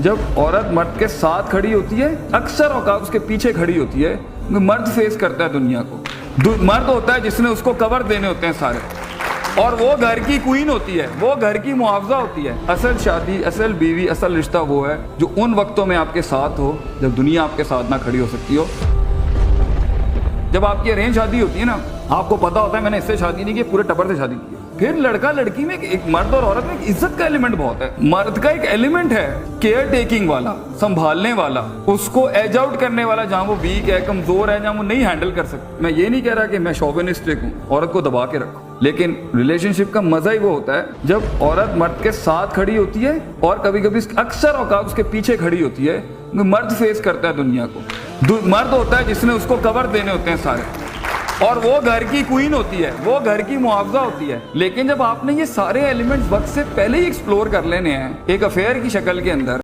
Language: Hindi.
जब औरत मर्द के साथ खड़ी होती है, अक्सर औकात उसके पीछे खड़ी होती है। मर्द फेस करता है दुनिया को, मर्द होता है जिसने उसको कवर देने होते हैं सारे, और वो घर की क्वीन होती है, वो घर की मुआवजा होती है। असल शादी, असल बीवी, असल रिश्ता वो है जो उन वक्तों में आपके साथ हो जब दुनिया आपके साथ ना खड़ी हो सकती हो। जब आपकी अरेंज शादी होती है ना, आपको पता होता है मैंने इससे शादी नहीं की, पूरे टब्बर से शादी की। फिर लड़का लड़की में एक मर्द और औरत में एक इज्जत का एलिमेंट बहुत है। मर्द का एक एलिमेंट है केयर टेकिंग वाला, संभालने वाला, उसको एज आउट करने वाला, जहां वो वीक है, कमजोर है, जहां वो नहीं हैंडल कर सकता। मैं ये नहीं कह रहा कि मैं शोविनिस्टिक हूँ, औरत को दबा के रखो, लेकिन रिलेशनशिप का मजा ही वो होता है जब औरत मर्द के साथ खड़ी होती है और कभी कभी अक्सर औकात उसके पीछे खड़ी होती है। मर्द फेस करता है दुनिया को, मर्द होता है जिसने उसको कवर देने होते हैं सारे, और वो घर की क्वीन होती है, वो घर की मुआवजा होती है। लेकिन जब आपने ये सारे एलिमेंट्स वक्त से पहले ही एक्सप्लोर कर लेने हैं एक अफेयर की शक्ल के अंदर,